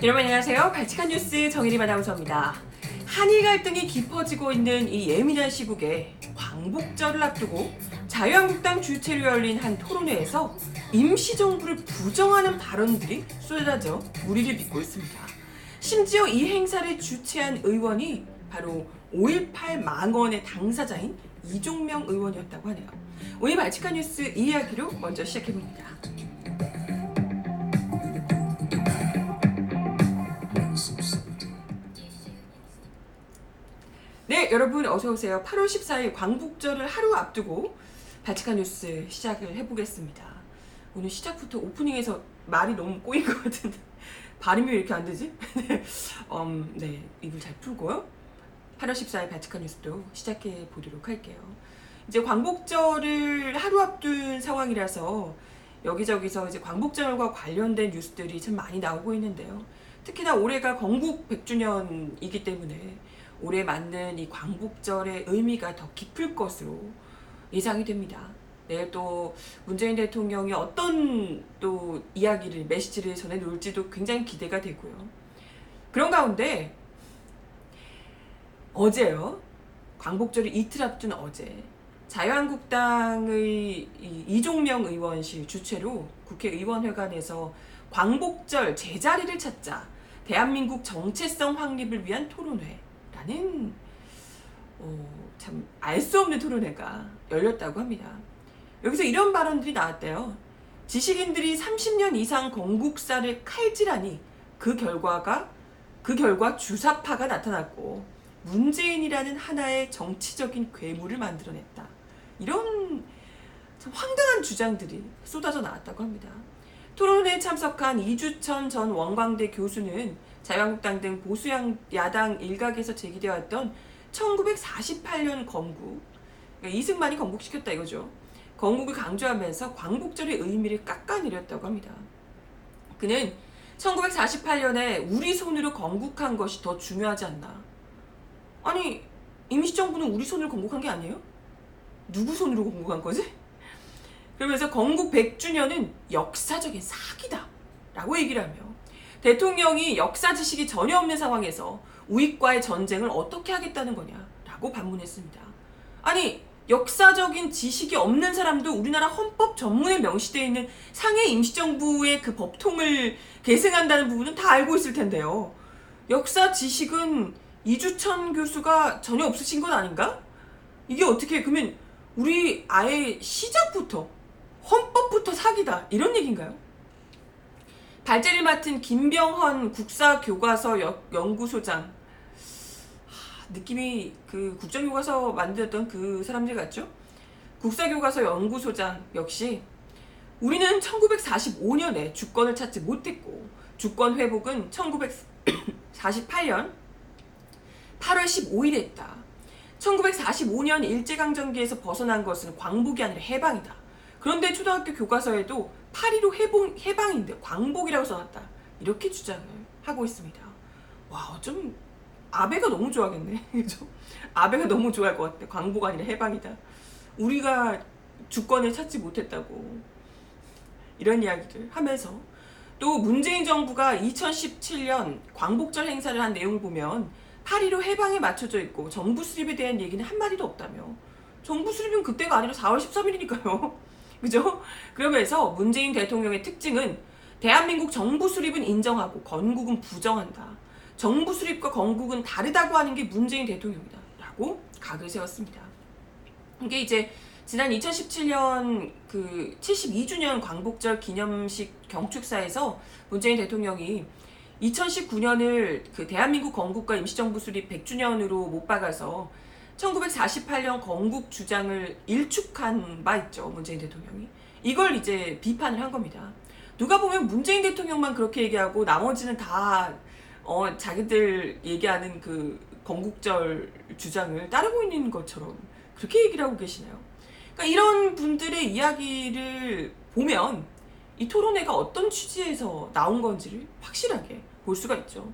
여러분 안녕하세요. 발칙한 뉴스 정혜림 아나운서입니다. 한일 갈등이 깊어지고 있는 이 예민한 시국에 광복절을 앞두고 자유한국당 주최로 열린 한 토론회에서 임시정부를 부정하는 발언들이 쏟아져 무리를 빚고 있습니다. 심지어 이 행사를 주최한 의원이 바로 5.18 망언의 당사자인 이종명 의원이었다고 하네요. 오늘 발칙한 뉴스 이 이야기로 먼저 시작해봅니다. 네, 여러분 어서오세요. 8월 14일 광복절을 하루 앞두고 발칙한 뉴스 시작을 해보겠습니다. 오늘 시작부터 오프닝에서 말이 너무 꼬인 것 같은데 발음이 왜 이렇게 안 되지? 네, 입을 잘 풀고요. 8월 14일 발칙한 뉴스도 시작해 보도록 할게요. 이제 광복절을 하루 앞둔 상황이라서 여기저기서 이제 광복절과 관련된 뉴스들이 참 많이 나오고 있는데요. 특히나 올해가 건국 100주년이기 때문에 올해 맞는 이 광복절의 의미가 더 깊을 것으로 예상이 됩니다. 내일 또 문재인 대통령이 어떤 또 이야기를, 메시지를 전해놓을지도 굉장히 기대가 되고요. 그런 가운데 어제요, 광복절이 이틀 앞둔 어제 자유한국당의 이종명 의원실 주최로 국회의원회관에서 광복절 제자리를 찾자 대한민국 정체성 확립을 위한 토론회라는 참 알 수 없는 토론회가 열렸다고 합니다. 여기서 이런 발언들이 나왔대요. 지식인들이 30년 이상 건국사를 칼질하니 그 결과 주사파가 나타났고 문재인이라는 하나의 정치적인 괴물을 만들어냈다. 이런 참 황당한 주장들이 쏟아져 나왔다고 합니다. 토론회에 참석한 이주천 전 원광대 교수는 자유한국당 등 보수 야당 일각에서 제기되어 왔던 1948년 건국, 그러니까 이승만이 건국시켰다 이거죠. 건국을 강조하면서 광복절의 의미를 깎아내렸다고 합니다. 그는 1948년에 우리 손으로 건국한 것이 더 중요하지 않나. 아니, 임시정부는 우리 손으로 건국한 게 아니에요? 누구 손으로 건국한 거지? 그러면서 건국 100주년은 역사적인 사기다 라고 얘기를 하며 대통령이 역사 지식이 전혀 없는 상황에서 우익과의 전쟁을 어떻게 하겠다는 거냐라고 반문했습니다. 아니, 역사적인 지식이 없는 사람도 우리나라 헌법 전문에 명시되어 있는 상해 임시정부의 그 법통을 계승한다는 부분은 다 알고 있을 텐데요. 역사 지식은 이주천 교수가 전혀 없으신 건 아닌가? 이게 어떻게, 그러면 우리 아예 시작부터 헌법부터 사기다 이런 얘기인가요? 발제를 맡은 김병헌 국사교과서 연구소장, 느낌이 그 국정교과서 만들었던 그 사람들 같죠? 국사교과서 연구소장 역시 우리는 1945년에 주권을 찾지 못했고 주권 회복은 1948년 8월 15일에 했다. 1945년 일제강점기에서 벗어난 것은 광복이 아니라 해방이다. 그런데 초등학교 교과서에도 8.15 해방인데 광복이라고 써놨다. 이렇게 주장을 하고 있습니다. 와, 어쩜 아베가 너무 좋아하겠네. 그죠? 아베가 너무 좋아할 것 같아. 광복 아니라 해방이다. 우리가 주권을 찾지 못했다고. 이런 이야기를 하면서 또 문재인 정부가 2017년 광복절 행사를 한 내용을 보면 8.15 해방에 맞춰져 있고 정부 수립에 대한 얘기는 한마디도 없다며. 정부 수립은 그때가 아니라 4월 13일이니까요. 그죠? 그러면서 문재인 대통령의 특징은 대한민국 정부 수립은 인정하고 건국은 부정한다. 정부 수립과 건국은 다르다고 하는 게 문재인 대통령이다 라고 각을 세웠습니다. 이게 이제 지난 2017년 그 72주년 광복절 기념식 경축사에서 문재인 대통령이 2019년을 그 대한민국 건국과 임시정부 수립 100주년으로 못 박아서 1948년 건국 주장을 일축한 바 있죠. 문재인 대통령이. 이걸 이제 비판을 한 겁니다. 누가 보면 문재인 대통령만 그렇게 얘기하고 나머지는 다 자기들 얘기하는 그 건국절 주장을 따르고 있는 것처럼 그렇게 얘기를 하고 계시네요. 그러니까 이런 분들의 이야기를 보면 이 토론회가 어떤 취지에서 나온 건지를 확실하게 볼 수가 있죠.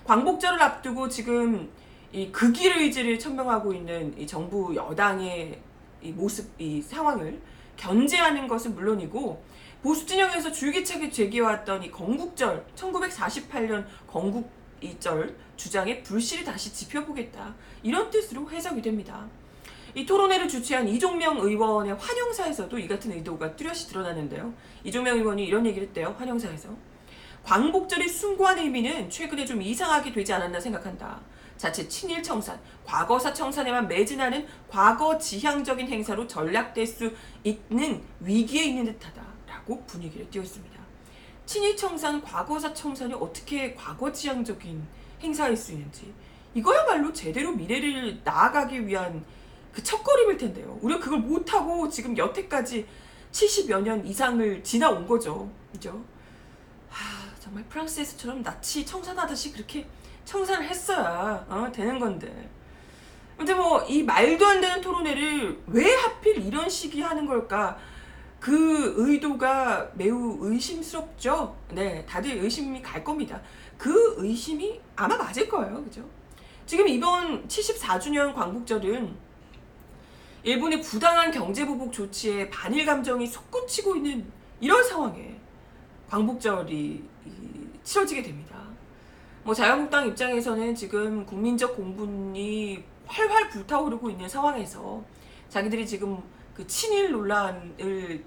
광복절을 앞두고 지금 이 극일 의지를 천명하고 있는 이 정부 여당의 이 모습, 이 상황을 견제하는 것은 물론이고 보수 진영에서 줄기차게 제기해왔던 이 건국절 1948년 건국이절 주장의 불씨를 다시 지펴보겠다 이런 뜻으로 해석이 됩니다. 이 토론회를 주최한 이종명 의원의 환영사에서도 이 같은 의도가 뚜렷이 드러나는데요. 이종명 의원이 이런 얘기를 했대요. 환영사에서 광복절이 숭고한 의미는 최근에 좀 이상하게 되지 않았나 생각한다. 자칫 친일 청산, 과거사 청산에만 매진하는 과거 지향적인 행사로 전락될 수 있는 위기에 있는 듯하다 라고 분위기를 띄웠습니다. 친일 청산, 과거사 청산이 어떻게 과거 지향적인 행사일 수 있는지 이거야말로 제대로 미래를 나아가기 위한 그 첫걸음일 텐데요. 우리가 그걸 못하고 지금 여태까지 70여 년 이상을 지나온 거죠. 그죠? 정말 프랑스에서처럼 나치 청산하듯이 그렇게 청산을 했어야 되는 건데. 근데 뭐 이 말도 안 되는 토론회를 왜 하필 이런 시기에 하는 걸까? 그 의도가 매우 의심스럽죠. 네, 다들 의심이 갈 겁니다. 그 의심이 아마 맞을 거예요. 그죠? 지금 이번 74주년 광복절은 일본의 부당한 경제보복 조치에 반일 감정이 솟구치고 있는 이런 상황에 광복절이 치러지게 됩니다. 뭐 자유한국당 입장에서는 지금 국민적 공분이 활활 불타오르고 있는 상황에서 자기들이 지금 그 친일 논란을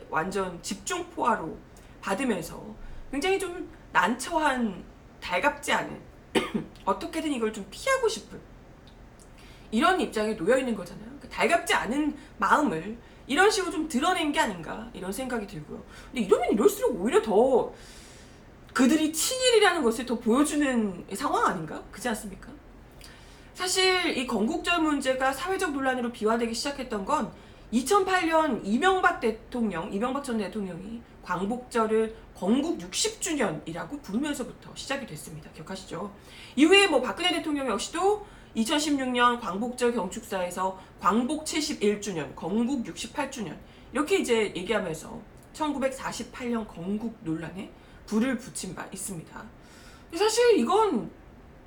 완전 집중 포화로 받으면서 굉장히 좀 난처한 달갑지 않은 어떻게든 이걸 좀 피하고 싶은 이런 입장에 놓여 있는 거잖아요. 그 달갑지 않은 마음을 이런 식으로 좀 드러낸 게 아닌가 이런 생각이 들고요. 근데 이러면 이럴수록 오히려 더 그들이 친일이라는 것을 더 보여주는 상황 아닌가? 그렇지 않습니까? 사실 이 건국절 문제가 사회적 논란으로 비화되기 시작했던 건 2008년 이명박 전 대통령이 광복절을 건국 60주년이라고 부르면서부터 시작이 됐습니다. 기억하시죠? 이후에 뭐 박근혜 대통령 역시도 2016년 광복절 경축사에서 광복 71주년, 건국 68주년 이렇게 이제 얘기하면서 1948년 건국 논란에 불을 붙인 바 있습니다. 사실 이건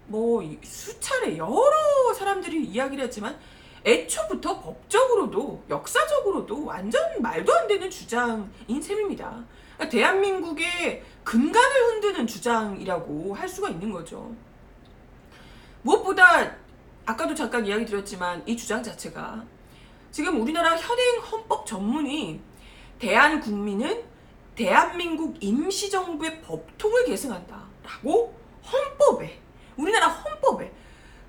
뭐 수차례 여러 사람들이 이야기를 했지만 애초부터 법적으로도 역사적으로도 완전 말도 안 되는 주장인 셈입니다. 그러니까 대한민국의 근간을 흔드는 주장이라고 할 수가 있는 거죠. 무엇보다 아까도 잠깐 이야기 드렸지만 이 주장 자체가 지금 우리나라 현행 헌법 전문이 대한국민은 대한민국 임시정부의 법통을 계승한다 라고 헌법에 우리나라 헌법에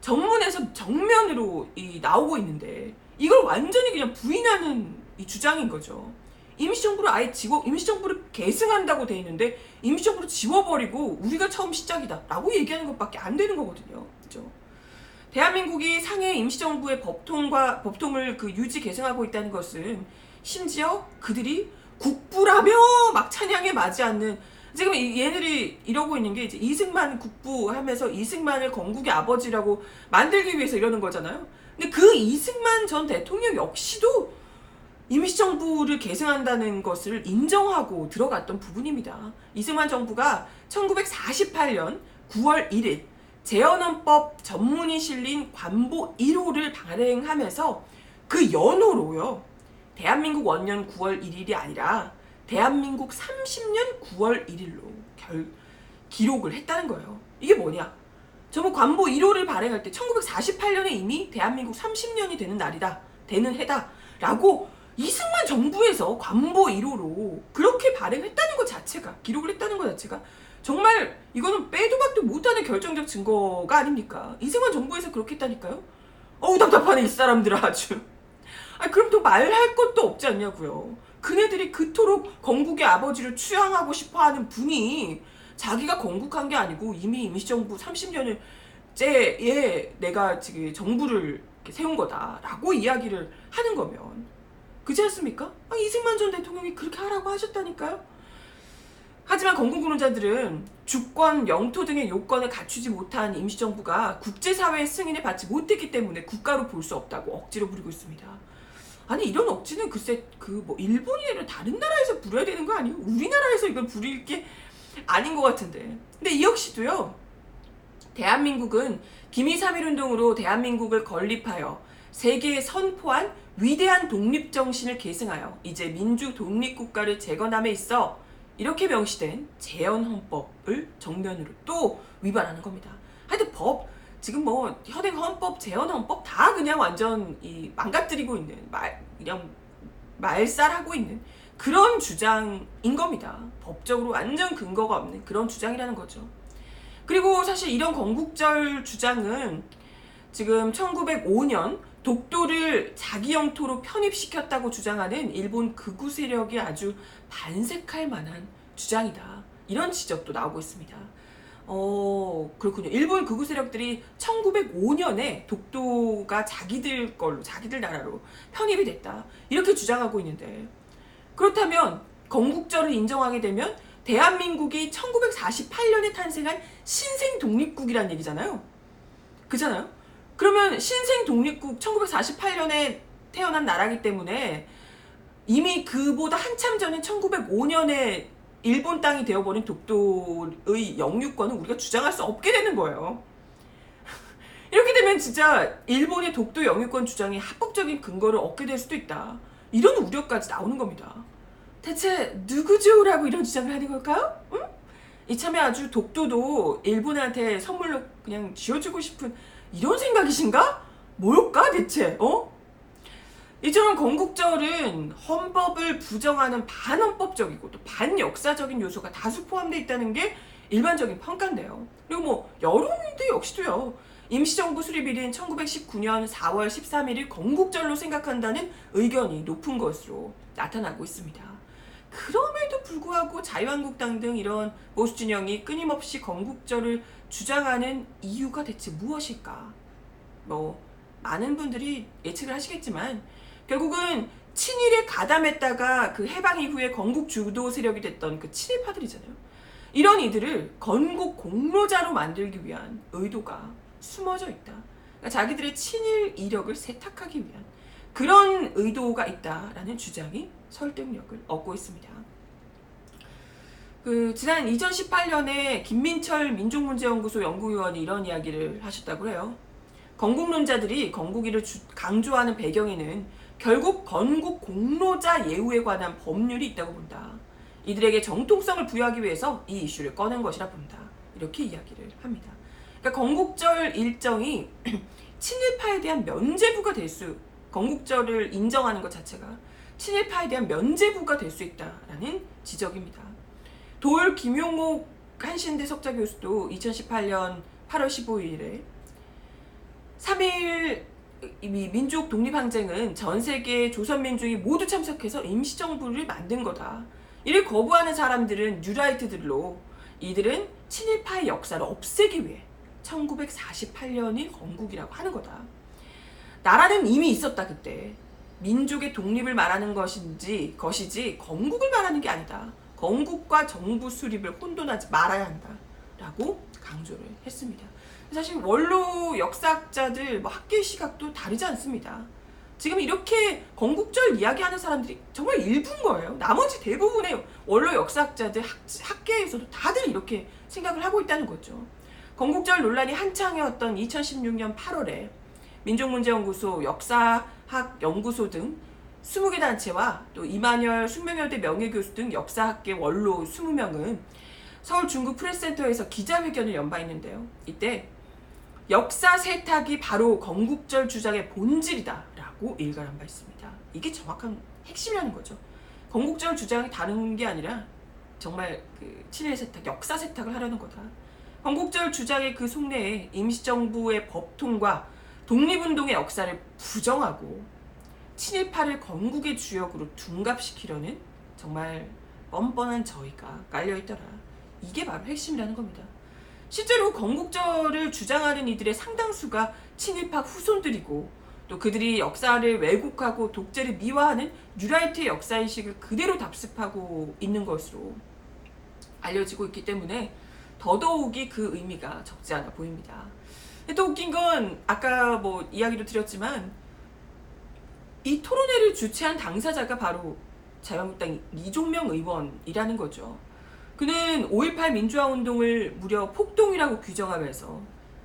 정문에서 정면으로 나오고 있는데 이걸 완전히 그냥 부인하는 이 주장인 거죠. 임시정부를 아예 임시정부를 계승한다고 돼 있는데 임시정부를 지워버리고 우리가 처음 시작이다 라고 얘기하는 것밖에 안 되는 거거든요. 그죠? 대한민국이 상해 임시정부의 법통을 유지 계승하고 있다는 것은 심지어 그들이 국부라며 막 찬양에 맞지 않는 지금 얘네들이 이러고 있는 게 이제 이승만 국부 하면서 이승만을 건국의 아버지라고 만들기 위해서 이러는 거잖아요. 근데 그 이승만 전 대통령 역시도 임시정부를 계승한다는 것을 인정하고 들어갔던 부분입니다. 이승만 정부가 1948년 9월 1일 재헌헌법 전문이 실린 관보 1호를 발행하면서 그 연호로요. 대한민국 원년 9월 1일이 아니라 대한민국 30년 9월 1일로 기록을 했다는 거예요. 이게 뭐냐? 저번 관보 1호를 발행할 때 1948년에 이미 대한민국 30년이 되는 날이다. 되는 해다. 라고 이승만 정부에서 관보 1호로 그렇게 발행했다는 것 자체가 기록을 했다는 것 자체가 정말 이거는 빼도 박도 못하는 결정적 증거가 아닙니까? 이승만 정부에서 그렇게 했다니까요? 어우 답답하네 이 사람들아 아주. 그럼 또 말할 것도 없지 않냐고요. 그네들이 그토록 건국의 아버지를 추앙하고 싶어하는 분이 자기가 건국한 게 아니고 이미 임시정부 30년을 째에 내가 지금 정부를 세운 거다라고 이야기를 하는 거면 그렇지 않습니까? 이승만 전 대통령이 그렇게 하라고 하셨다니까요. 하지만 건국운동자들은 주권, 영토 등의 요건을 갖추지 못한 임시정부가 국제사회의 승인을 받지 못했기 때문에 국가로 볼 수 없다고 억지로 부리고 있습니다. 아니 이런 억지는 글쎄 일본이 아니라 다른 나라에서 부려야 되는 거 아니에요? 우리나라에서 이걸 부릴 게 아닌 것 같은데. 근데 이 역시도요. 대한민국은 기미 3.1운동으로 대한민국을 건립하여 세계에 선포한 위대한 독립정신을 계승하여 이제 민주 독립국가를 재건함에 있어 이렇게 명시된 재헌헌법을 정면으로 또 위반하는 겁니다. 하여튼 지금 뭐 현행헌법, 재헌헌법 다 그냥 완전 망가뜨리고 있는 그냥 말살하고 있는 그런 주장인 겁니다. 법적으로 완전 근거가 없는 그런 주장이라는 거죠. 그리고 사실 이런 건국절 주장은 지금 1905년 독도를 자기 영토로 편입시켰다고 주장하는 일본 극우 세력이 아주 반색할 만한 주장이다. 이런 지적도 나오고 있습니다. 그렇군요. 일본 극우 세력들이 1905년에 독도가 자기들 나라로 편입이 됐다. 이렇게 주장하고 있는데, 그렇다면 건국절을 인정하게 되면 대한민국이 1948년에 탄생한 신생 독립국이란 얘기잖아요. 그잖아요? 그러면 신생 독립국 1948년에 태어난 나라기 때문에 이미 그보다 한참 전인 1905년에 일본 땅이 되어버린 독도의 영유권은 우리가 주장할 수 없게 되는 거예요. 이렇게 되면 진짜 일본의 독도 영유권 주장이 합법적인 근거를 얻게 될 수도 있다. 이런 우려까지 나오는 겁니다. 대체 누구죠라고 이런 주장을 하는 걸까요? 응? 이참에 아주 독도도 일본한테 선물로 그냥 쥐어주고 싶은 이런 생각이신가? 뭘까 대체? 이처럼 건국절은 헌법을 부정하는 반헌법적이고 또 반역사적인 요소가 다수 포함되어 있다는 게 일반적인 평가인데요. 그리고 뭐 여론도 역시도요. 임시정부 수립일인 1919년 4월 13일을 건국절로 생각한다는 의견이 높은 것으로 나타나고 있습니다. 그럼에도 불구하고 자유한국당 등 이런 보수 진영이 끊임없이 건국절을 주장하는 이유가 대체 무엇일까? 많은 분들이 예측을 하시겠지만 결국은 친일에 가담했다가 그 해방 이후에 건국 주도 세력이 됐던 그 친일파들이잖아요. 이런 이들을 건국 공로자로 만들기 위한 의도가 숨어져 있다. 그러니까 자기들의 친일 이력을 세탁하기 위한 그런 의도가 있다라는 주장이 설득력을 얻고 있습니다. 지난 2018년에 김민철 민족문제연구소 연구위원이 이런 이야기를 하셨다고 해요. 건국론자들이 건국일을 강조하는 배경에는 결국 건국 공로자 예우에 관한 법률이 있다고 본다. 이들에게 정통성을 부여하기 위해서 이 이슈를 꺼낸 것이라 본다. 이렇게 이야기를 합니다. 그러니까 건국절 일정이 친일파에 대한 면죄부가 건국절을 인정하는 것 자체가 친일파에 대한 면죄부가 될 수 있다라는 지적입니다. 도올 김용옥 한신대 석좌 교수도 2018년 8월 15일에 3.1 민족 독립항쟁은 전 세계 조선민중이 모두 참석해서 임시정부를 만든 거다. 이를 거부하는 사람들은 뉴라이트들로 이들은 친일파의 역사를 없애기 위해 1948년이 건국이라고 하는 거다. 나라는 이미 있었다 그때. 민족의 독립을 말하는 것이지 건국을 말하는 게 아니다. 건국과 정부 수립을 혼돈하지 말아야 한다. 라고 강조를 했습니다. 사실 원로 역사학자들 학계의 시각도 다르지 않습니다. 지금 이렇게 건국절 이야기하는 사람들이 정말 일부인 거예요. 나머지 대부분의 원로 역사학자들, 학계에서도 다들 이렇게 생각을 하고 있다는 거죠. 건국절 논란이 한창이었던 2016년 8월에 민족문제연구소, 역사학연구소 등 20개 단체와 또 이만열 숙명여대 명예교수 등 역사학계 원로 20명은 서울 중구 프레스센터에서 기자회견을 연 바 있는데요. 이때 역사 세탁이 바로 건국절 주장의 본질이다 라고 일갈한 바 있습니다. 이게 정확한 핵심이라는 거죠. 건국절 주장이 다른 게 아니라 정말 친일 세탁, 역사 세탁을 하려는 거다. 건국절 주장의 그 속내에 임시정부의 법통과 독립운동의 역사를 부정하고 친일파를 건국의 주역으로 둔갑시키려는 정말 뻔뻔한 저희가 깔려있더라. 이게 바로 핵심이라는 겁니다. 실제로 건국절을 주장하는 이들의 상당수가 친일파 후손들이고 또 그들이 역사를 왜곡하고 독재를 미화하는 뉴라이트의 역사인식을 그대로 답습하고 있는 것으로 알려지고 있기 때문에 더더욱이 그 의미가 적지 않아 보입니다. 또 웃긴 건 아까 이야기도 드렸지만 이 토론회를 주최한 당사자가 바로 자유한국당 이종명 의원이라는 거죠. 그는 5.18 민주화운동을 무려 폭동이라고 규정하면서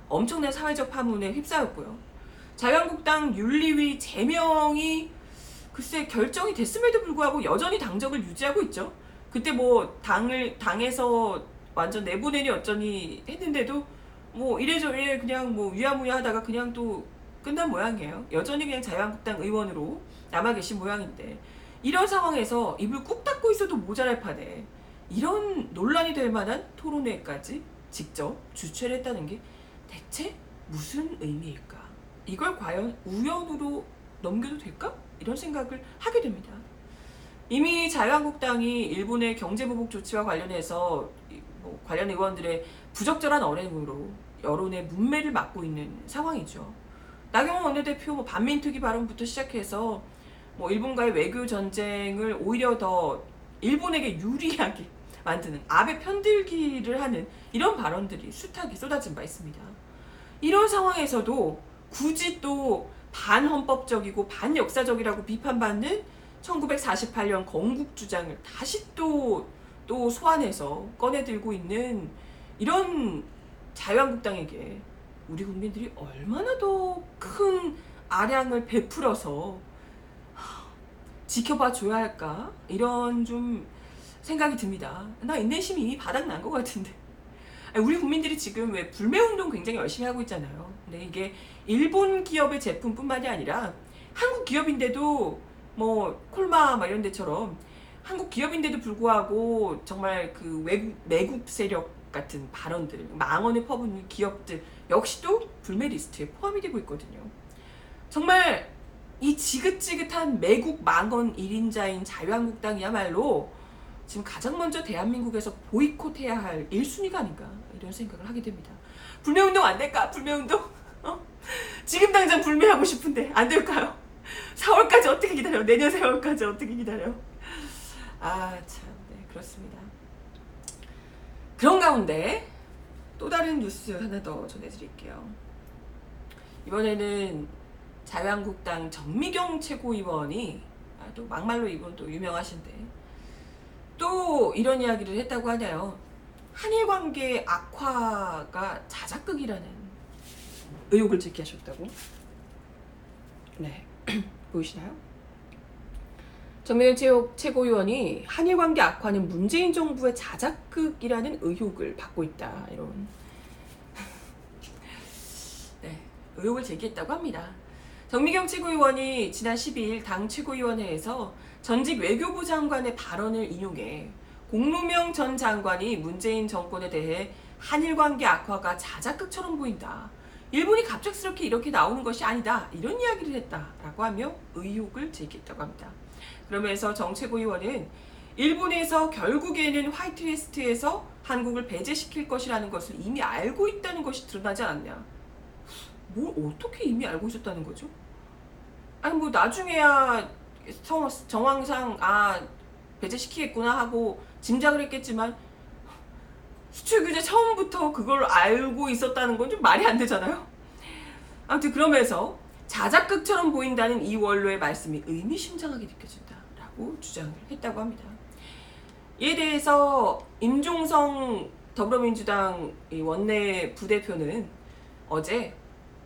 엄청난 사회적 파문에 휩싸였고요. 자유한국당 윤리위 제명이 글쎄 결정이 됐음에도 불구하고 여전히 당적을 유지하고 있죠. 그때 뭐 당에서 완전 내보내니 어쩌니 했는데도 뭐 이래저래 그냥 뭐 위야무야 하다가 그냥 또 끝난 모양이에요. 여전히 그냥 자유한국당 의원으로 남아 계신 모양인데, 이런 상황에서 입을 꾹 닫고 있어도 모자랄 판에 이런 논란이 될 만한 토론회까지 직접 주최를 했다는 게 대체 무슨 의미일까? 이걸 과연 우연으로 넘겨도 될까? 이런 생각을 하게 됩니다. 이미 자유한국당이 일본의 경제보복 조치와 관련해서 뭐 관련 의원들의 부적절한 언행으로 여론의 문매를 맞고 있는 상황이죠. 나경원 원내대표 뭐 반민특위 발언부터 시작해서 뭐 일본과의 외교 전쟁을 오히려 더 일본에게 유리하게 만드는 아베 편들기를 하는 이런 발언들이 숱하게 쏟아진 바 있습니다. 이런 상황에서도 굳이 또 반헌법적이고 반역사적이라고 비판받는 1948년 건국 주장을 다시 또 소환해서 꺼내들고 있는 이런 자유한국당에게 우리 국민들이 얼마나 더 큰 아량을 베풀어서 지켜봐 줘야 할까? 이런 좀 생각이 듭니다. 나 인내심이 이미 바닥난 것 같은데. 우리 국민들이 지금 왜 불매운동 굉장히 열심히 하고 있잖아요. 근데 이게 일본 기업의 제품뿐만이 아니라 한국 기업인데도 뭐 콜마 막 이런 데처럼 한국 기업인데도 불구하고 정말 그 매국 세력 같은 발언들, 망언을 퍼붓는 기업들 역시도 불매 리스트에 포함이 되고 있거든요. 정말 이 지긋지긋한 매국 망언 1인자인 자유한국당이야말로 지금 가장 먼저 대한민국에서 보이콧해야 할 1순위가 아닌가, 이런 생각을 하게 됩니다. 불매운동 안 될까? 불매운동? 지금 당장 불매하고 싶은데 안 될까요? 4월까지 어떻게 기다려? 내년 4월까지 어떻게 기다려? 참, 네, 그렇습니다. 그런 가운데 또 다른 뉴스 하나 더 전해드릴게요. 이번에는 자유한국당 정미경 최고위원이 또 막말로 이분 또 유명하신데 또 이런 이야기를 했다고 하네요. 한일 관계 악화가 자작극이라는 의혹을 제기하셨다고. 네, 보이시나요? 정미경 최고위원이 한일 관계 악화는 문재인 정부의 자작극이라는 의혹을 받고 있다, 이런 네, 의혹을 제기했다고 합니다. 정미경 최고위원이 지난 12일 당 최고위원회에서 전직 외교부 장관의 발언을 인용해 공무명 전 장관이 문재인 정권에 대해 한일 관계 악화가 자작극처럼 보인다, 일본이 갑작스럽게 이렇게 나오는 것이 아니다, 이런 이야기를 했다라고 하며 의혹을 제기했다고 합니다. 그러면서 정 최고위원은 일본에서 결국에는 화이트리스트에서 한국을 배제시킬 것이라는 것을 이미 알고 있다는 것이 드러나지 않았냐. 뭘 어떻게 이미 알고 있었다는 거죠? 아니 뭐 나중에야 정황상 배제시키겠구나 하고 짐작을 했겠지만 수출 규제 처음부터 그걸 알고 있었다는 건 좀 말이 안 되잖아요. 아무튼 그러면서 자작극처럼 보인다는 이 원로의 말씀이 의미심장하게 느껴진다라고 주장을 했다고 합니다. 이에 대해서 임종성 더불어민주당 원내 부대표는 어제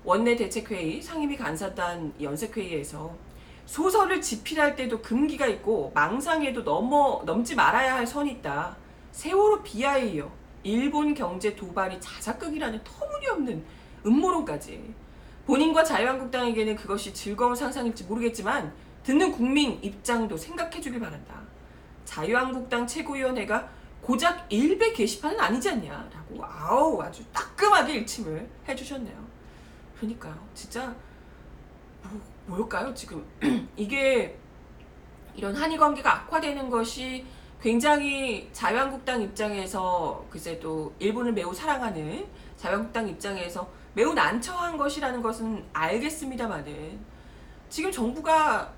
원내 대책회의 상임위 간사단 연색회의에서 소설을 집필할 때도 금기가 있고 망상에도 넘지 말아야 할 선이 있다. 세월호 비하에 이어 일본 경제 도발이 자작극이라는 터무니없는 음모론까지. 본인과 자유한국당에게는 그것이 즐거운 상상일지 모르겠지만 듣는 국민 입장도 생각해주길 바란다. 자유한국당 최고위원회가 고작 일베 게시판은 아니지 않냐라고 아주 따끔하게 일침을 해주셨네요. 그러니까요, 진짜 뭘까요 지금 이게 이런 한일 관계가 악화되는 것이 굉장히 자유한국당 입장에서 글쎄 또 일본을 매우 사랑하는 자유한국당 입장에서 매우 난처한 것이라는 것은 알겠습니다만은 지금 정부가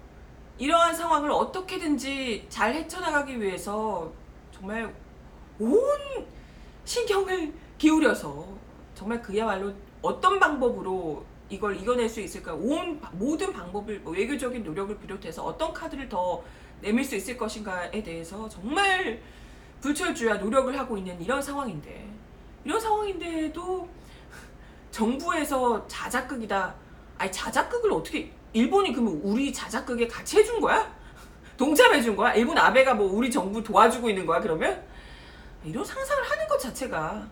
이러한 상황을 어떻게든지 잘 헤쳐나가기 위해서 정말 온 신경을 기울여서 정말 그야말로 어떤 방법으로 이걸 이겨낼 수 있을까, 모든 방법을 외교적인 노력을 비롯해서 어떤 카드를 더 내밀 수 있을 것인가에 대해서 정말 불철주야 노력을 하고 있는 이런 상황인데도 정부에서 자작극이다. 아니 자작극을 어떻게 일본이 그러면 우리 자작극에 같이 해준 거야? 동참해준 거야? 일본 아베가 뭐 우리 정부 도와주고 있는 거야 그러면? 이런 상상을 하는 것 자체가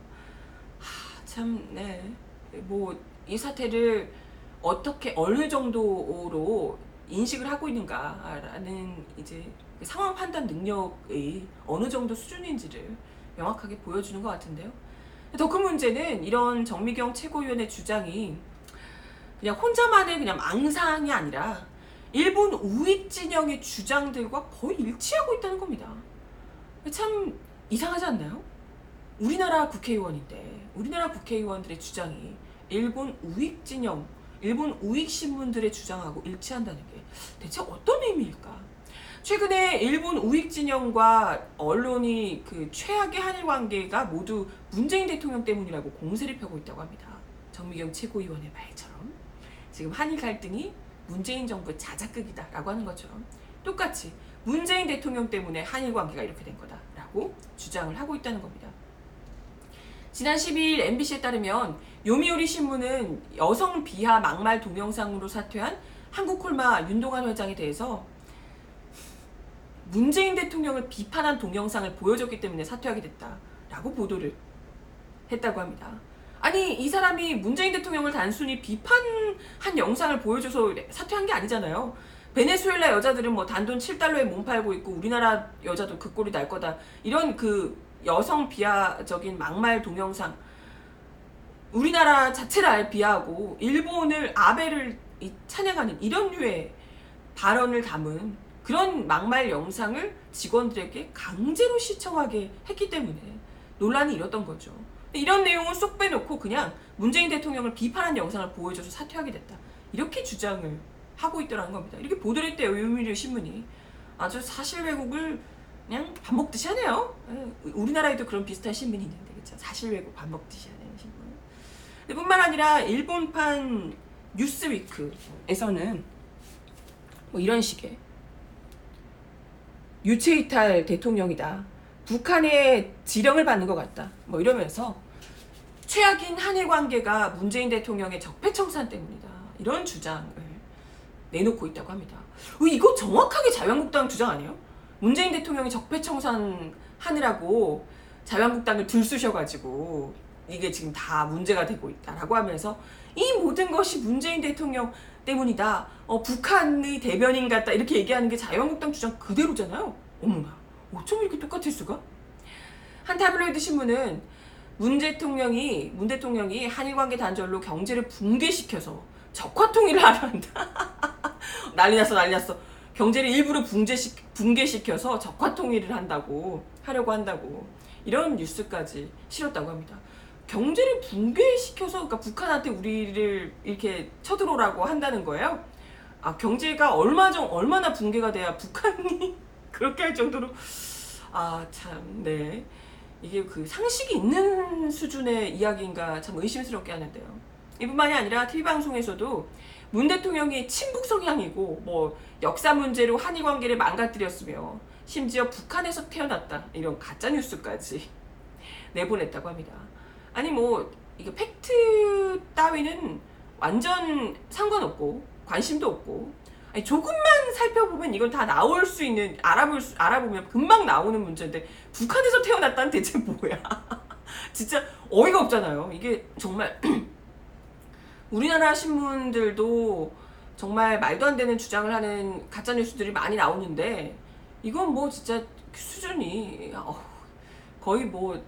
참, 네. 뭐 이 사태를 어떻게 어느 정도로 인식을 하고 있는가라는 이제 상황 판단 능력의 어느 정도 수준인지를 명확하게 보여주는 것 같은데요. 더 큰 문제는 이런 정미경 최고위원의 주장이 그냥 혼자만의 그냥 망상이 아니라 일본 우익 진영의 주장들과 거의 일치하고 있다는 겁니다. 참 이상하지 않나요? 우리나라 국회의원인데 우리나라 국회의원들의 주장이 일본 우익 진영, 일본 우익 신문들의 주장하고 일치한다는 게 대체 어떤 의미일까? 최근에 일본 우익 진영과 언론이 그 최악의 한일 관계가 모두 문재인 대통령 때문이라고 공세를 펴고 있다고 합니다. 정미경 최고위원의 말처럼 지금 한일 갈등이 문재인 정부의 자작극이다라고 하는 것처럼 똑같이 문재인 대통령 때문에 한일 관계가 이렇게 된 거다라고 주장을 하고 있다는 겁니다. 지난 12일 MBC에 따르면 요미우리 신문은 여성 비하 막말 동영상으로 사퇴한 한국콜마 윤동환 회장에 대해서 문재인 대통령을 비판한 동영상을 보여줬기 때문에 사퇴하게 됐다라고 보도를 했다고 합니다. 아니 이 사람이 문재인 대통령을 단순히 비판한 영상을 보여줘서 사퇴한 게 아니잖아요. 베네수엘라 여자들은 뭐 단돈 7달러에 몸 팔고 있고 우리나라 여자도 그 꼴이 날 거다. 이런 그 여성 비하적인 막말 동영상 우리나라 자체를 아예 비하하고 일본을 아베를 찬양하는 이런 류의 발언을 담은 그런 막말 영상을 직원들에게 강제로 시청하게 했기 때문에 논란이 일었던 거죠. 이런 내용을 쏙 빼놓고 그냥 문재인 대통령을 비판한 영상을 보여줘서 사퇴하게 됐다. 이렇게 주장을 하고 있더라는 겁니다. 이렇게 보도를 했대요. 요미우리 신문이. 아주 사실 왜곡을 그냥 밥 먹듯이 하네요. 우리나라에도 그런 비슷한 신문이 있는데 그렇죠? 사실 왜곡 밥 먹듯이 하는 신문. 뿐만 아니라 일본판 뉴스위크에서는 뭐 이런 식의 유체이탈 대통령이다. 북한의 지령을 받는 것 같다. 뭐 이러면서 최악인 한일 관계가 문재인 대통령의 적폐청산 때문이다. 이런 주장을 내놓고 있다고 합니다. 이거 정확하게 자유한국당 주장 아니에요? 문재인 대통령이 적폐청산 하느라고 자유한국당을 들쑤셔가지고 이게 지금 다 문제가 되고 있다라고 하면서 이 모든 것이 문재인 대통령 때문이다. 북한의 대변인 같다. 이렇게 얘기하는 게 자유한국당 주장 그대로잖아요. 어머나. 어쩜 이렇게 똑같을 수가? 한 타블로이드 신문은 문 대통령이 한일관계 단절로 경제를 붕괴시켜서 적화통일을 하려 한다. 난리 났어. 경제를 일부러 붕괴시켜서 적화통일을 하려고 한다고 이런 뉴스까지 실었다고 합니다. 경제를 붕괴시켜서 그러니까 북한한테 우리를 이렇게 쳐들어오라고 한다는 거예요. 경제가 얼마나 붕괴가 돼야 북한이 그렇게 할 정도로 참 네. 이게 그 상식이 있는 수준의 이야기인가 참 의심스럽게 하는데요. 이뿐만이 아니라 TV방송에서도 문 대통령이 친북 성향이고 뭐 역사 문제로 한일 관계를 망가뜨렸으며 심지어 북한에서 태어났다 이런 가짜 뉴스까지 내보냈다고 합니다. 아니 뭐 이게 팩트 따위는 완전 상관없고 관심도 없고 아니 조금만 살펴보면 이건 다 나올 수 있는 알아보면 금방 나오는 문제인데 북한에서 태어났다는 대체 뭐야? 진짜 어이가 없잖아요. 이게 정말 우리나라 신문들도 정말 말도 안 되는 주장을 하는 가짜 뉴스들이 많이 나오는데 이건 뭐 진짜 수준이 거의 뭐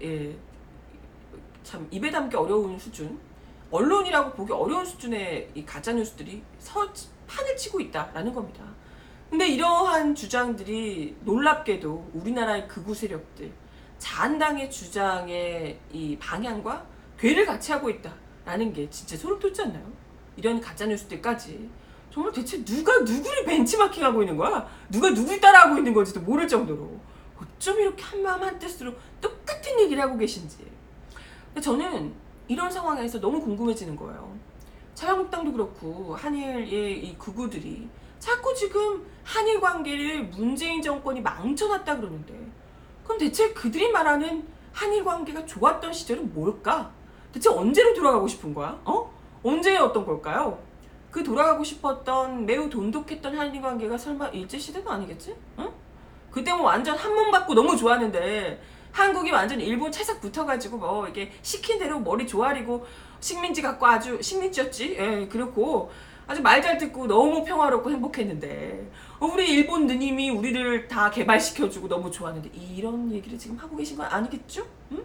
참 입에 담기 어려운 수준, 언론이라고 보기 어려운 수준의 이 가짜 뉴스들이 판을 치고 있다라는 겁니다. 근데 이러한 주장들이 놀랍게도 우리나라의 극우 세력들, 자한당의 주장의 이 방향과 궤를 같이 하고 있다라는 게 진짜 소름 돋지 않나요? 이런 가짜 뉴스들까지 정말 대체 누가 누구를 벤치마킹하고 있는 거야? 누가 누굴 따라하고 있는 건지도 모를 정도로 어쩜 이렇게 한마음 한뜻으로 똑같은 얘기를 하고 계신지. 근데 저는 이런 상황에서 너무 궁금해지는 거예요. 자유한국당도 그렇고 한일의 이 극우들이 자꾸 지금 한일 관계를 문재인 정권이 망쳐놨다 그러는데 그럼 대체 그들이 말하는 한일 관계가 좋았던 시절은 뭘까? 대체 언제로 돌아가고 싶은 거야? 언제였던 걸까요? 그 돌아가고 싶었던 매우 돈독했던 한일 관계가 설마 일제시대도 아니겠지? 응? 그때 뭐 완전 한몸 받고 너무 좋았는데 한국이 완전 일본 찰싹 붙어가지고 뭐 이게 시킨 대로 머리 조아리고 식민지 갖고 아주 식민지였지. 예, 그렇고 아주 말 잘 듣고 너무 평화롭고 행복했는데 우리 일본 누님이 우리를 다 개발시켜주고 너무 좋았는데 이런 얘기를 지금 하고 계신 건 아니겠죠? 응?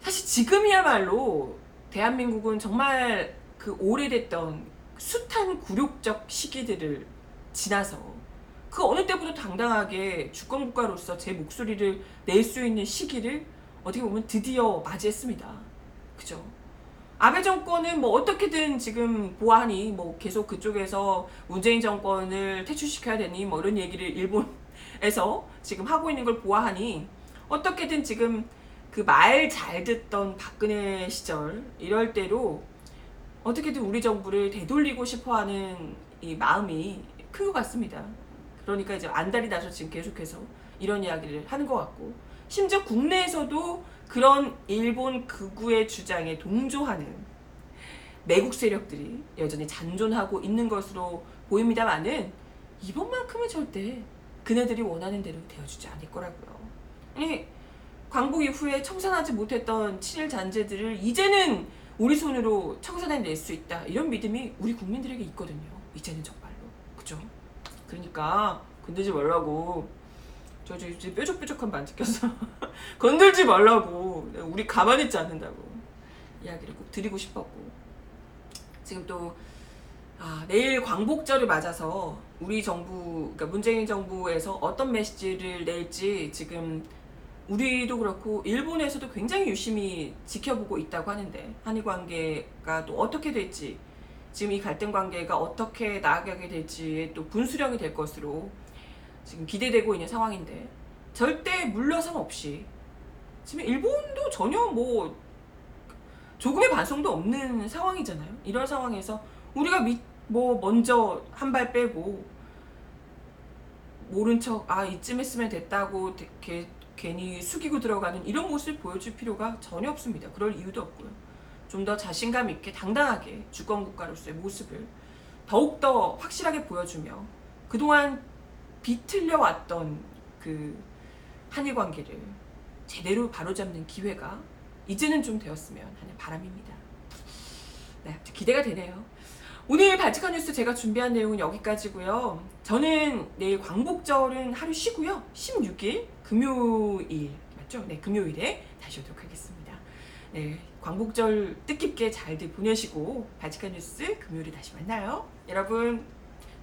사실 지금이야말로 대한민국은 정말 그 오래됐던 숱한 굴욕적 시기들을 지나서 그 어느 때보다 당당하게 주권국가로서 제 목소리를 낼 수 있는 시기를 어떻게 보면 드디어 맞이했습니다. 그죠? 아베 정권은 뭐 어떻게든 지금 보아하니 뭐 계속 그쪽에서 문재인 정권을 퇴출시켜야 되니 뭐 이런 얘기를 일본에서 지금 하고 있는 걸 보아하니 어떻게든 지금 그 말 잘 듣던 박근혜 시절 이럴 때로 어떻게든 우리 정부를 되돌리고 싶어하는 이 마음이 큰 것 같습니다. 그러니까 이제 안달이 나서 지금 계속해서 이런 이야기를 하는 것 같고 심지어 국내에서도 그런 일본 극우의 주장에 동조하는 매국 세력들이 여전히 잔존하고 있는 것으로 보입니다만은 이번만큼은 절대 그네들이 원하는 대로 되어주지 않을 거라고요. 아니 광복 이후에 청산하지 못했던 친일 잔재들을 이제는 우리 손으로 청산해낼 수 있다 이런 믿음이 우리 국민들에게 있거든요. 이제는 정말로. 그죠? 그러니까 건들지 말라고. 저 이제 뾰족뾰족한 반지 꼈어. 건들지 말라고. 우리 가만히 있지 않는다고 이야기를 꼭 드리고 싶었고 지금 또 내일 광복절을 맞아서 우리 정부 그러니까 문재인 정부에서 어떤 메시지를 낼지 지금 우리도 그렇고 일본에서도 굉장히 유심히 지켜보고 있다고 하는데 한일 관계가 또 어떻게 될지 지금 이 갈등 관계가 어떻게 나아가게 될지에 또 분수령이 될 것으로 지금 기대되고 있는 상황인데 절대 물러섬 없이 지금 일본도 전혀 뭐 조금의 반성도 없는 상황이잖아요. 이런 상황에서 우리가 뭐 먼저 한 발 빼고 모른 척 이쯤 했으면 됐다고 괜히 숙이고 들어가는 이런 모습을 보여줄 필요가 전혀 없습니다. 그럴 이유도 없고요. 좀 더 자신감 있게 당당하게 주권국가로서의 모습을 더욱더 확실하게 보여주며 그동안 비틀려 왔던 그 한일 관계를 제대로 바로잡는 기회가 이제는 좀 되었으면 하는 바람입니다. 네, 기대가 되네요. 오늘 발칙한 뉴스 제가 준비한 내용은 여기까지고요. 저는 내일 광복절은 하루 쉬고요. 16일 금요일 맞죠? 네, 금요일에 다시 오도록 하겠습니다. 네, 광복절 뜻깊게 잘들 보내시고 발칙한 뉴스 금요일에 다시 만나요. 여러분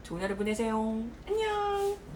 좋은 하루 보내세요. 안녕.